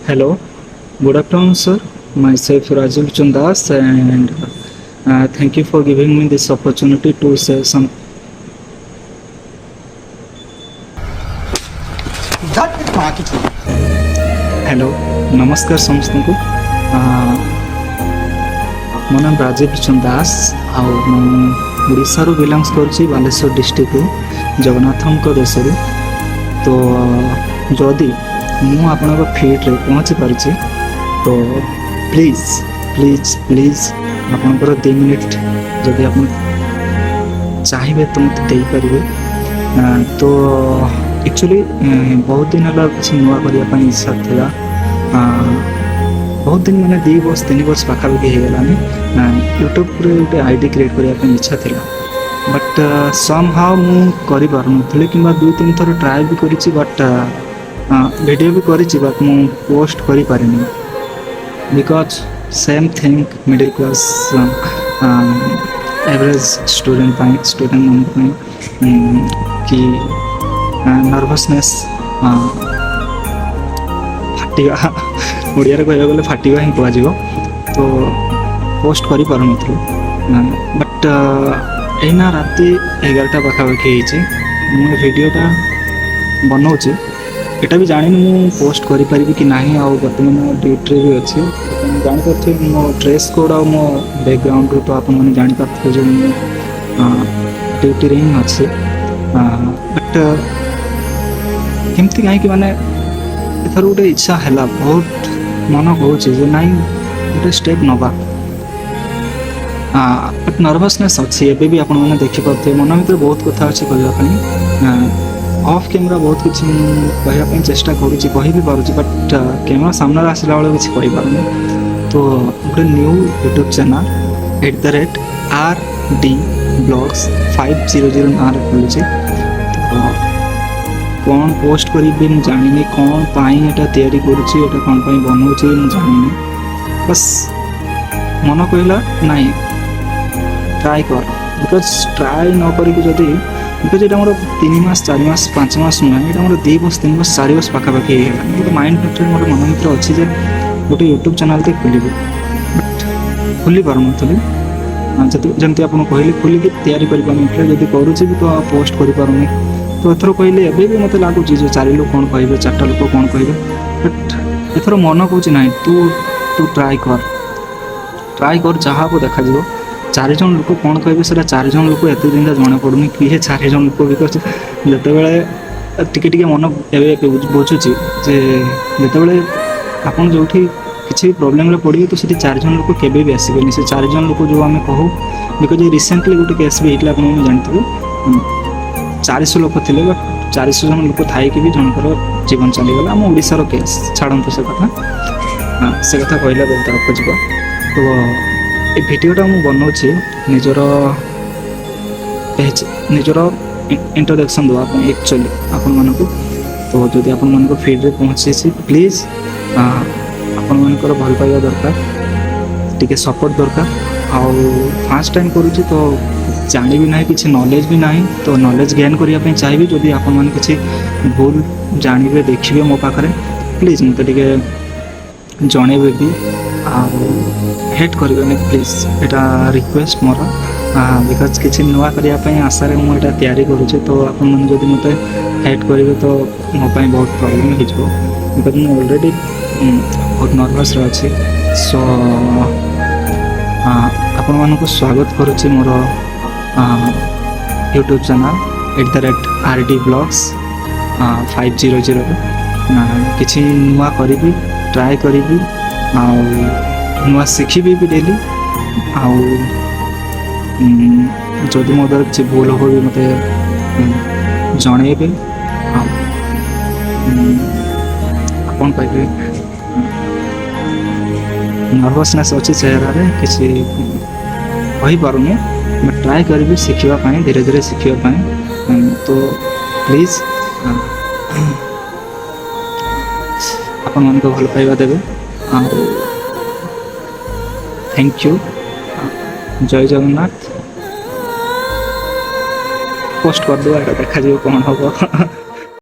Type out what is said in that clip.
Hello, good afternoon, sir. Myself Rajul Chandas, and thank you for giving me this opportunity to say some. Hello, नमस्कार समस्तଙ୍କୁ ମୋ ନାମ ରାଜୀବ ଚନ୍ଦାସ ଆଉ ମୁଁ ଓଡ଼ିଶାରୁ belongs କରୁଛି ବାଲେଶ୍ୱର ଡିଷ୍ଟ୍ରିକ୍ଟରୁ ଜଗନ୍ନାଥଙ୍କ ଦେଶରୁ ତ ଯଦି ମୁଁ ଆପଣଙ୍କ ଫିଲ୍ଡରେ ପହଞ୍ଚି ପାରିଛି ତ ପ୍ଲିଜ୍ ପ୍ଲିଜ୍ ପ୍ଲିଜ୍ ଆପଣଙ୍କର 2 ମିନିଟ୍ ଯଦି ଆପଣ ଚାହିଁବେ ତ ମୋତେ ଦେଇପାରିବେ ତ एक्चुअली बहुत दिन है किसी नुआ करने इच्छा था बहुत दिन मैंने 2 वर्ष 3 वर्ष पाखापाखि हो गलानी यूट्यूब गोटे आईडी क्रिएट करने इच्छा था बट सम हाउ मुझे पारुनी कि 2-3 थर ट्राए भी करी बट वीडियो भी करी बट मु पोस्ट कर पारिनी because same thing middle class average student मान कि नर्भसनेस फाटिवा ओडिया कह गले फाटिवा ही कह तो पोस्ट कर पारुन बट एना राति 11टा पाखापाखि मुझे वीडियोटा बनाऊँच एटा भी जानी मु पोस्ट करि परिबी कि नहीं आ बर्तमान ड्यूटी भी अच्छी जापारे मो ड्रेस कोड आ मो बैकग्राउंड तो आप जापारे जो ड्यूटी ही अच्छे बट केमती कहीं माने एथर गोटे इच्छा है बहुत मन कहे ना गोटे स्टेप नवा बट नर्भसनेस अच्छी एबे भी आपण मैंने देखिपे मन भर बहुत कथा अच्छे कहवाई ऑफ कैमरा बहुत किसी कहवाई चेष्टा करुँच बट कैमरा सामने आसला बेले किसी कहींपारूनी तो गोटे new YouTube channel @RD Vlogs 500 ना खोलुचे कौन पोस्ट करी मुझे जानी कौन पाई एटा तैयारी करुँची एटा कौन पाई बनाऊँची मुझे जानी बस मन कहला नहीं ट्राई कर बिकज ट्राई न करी जदि बिकज ये मोर 3 मास 4 मास 5 मास नुहे ये मोर 2 वर्ष 3 वर्ष 4 वर्ष पाखापाखि गोटे माइंड फैक्टर मोर मन भर अच्छी जे गोटे यूट्यूब चैनल खोलि बट खोली पारुनी जमी आप कहले खोलिक तैयारी कर जब करुँच भी तो पोस्ट कर तो एथर कहले एबे भी मत लगुच जो 4 लोग कौन कहे 4टा लोग कौन कहे बट एथर मन कौच ना तू ट्राई कर जहाँ को देखा 4 जन लोग कौन कहे से 4 जन लोग एत दिन जना पड़ूनी किए 4 जन लोग बिकज जिते टे मन बुझुची जे जिते आपन जो किसी भी प्रोब्लेम पड़े तो सीटी 4 जन लोग केवे भी आसबे से 4 जन लोग जो आम कहूँ बिकज रिसेंटली गोटे केस भी होता आप जानते 400 लोग थे बट 400 जन लोग थी भी जनकर जीवन चलीगला आम ओडार केस छाड़ू से कथा कहला बहुत तरफ जीव तो ये भिडटा मुझे बनाऊँच निजर निजर इंट्रोडक्शन देवाई एक्चुअली आपण मानक तो जदि आपण मानक फील्ड में पहुँची प्लीज आपण मानकर भल पाइबा दरकार टिके सपोर्ट दरकार आउ फर्स्ट टाइम करुँच तो जानी भी ना किसी नॉलेज भी ना तो नॉलेज गेन करने चाहिए जदि आपण मैंने किसी भूल जानवे देखिए मो पाखे प्लीज मत जनइबे भी हेट करें प्लीज यहाँ रिक्वेस्ट मोर बिकज किसी नुआ करने आशारे मुझे तैयारी करुचे तो आप जब मत हेट करेंगे तो मोपाई बहुत प्रॉब्लम हो बिकज मुझे ऑलरेडी बहुत नर्भस अच्छी सो आपण मानक स्वागत करुचे मोर यूट्यूब चैनल @RD Vlogs 500 किसी नुआ करी ट्राए करी नुआ शिखी भी डेली जदि मो द्वारा किसी भूल हो मत जनइबे कौन कहे नर्भसनेस अच्छी चेहरा किसी कही पारुनी मैं ट्राए करी शिखापी धीरे धीरे शिखापी तो प्लीज आपण मान भल पाइबा देवे थैंक यू जय जगन्नाथ पोस्ट कर दो देखा कौन हम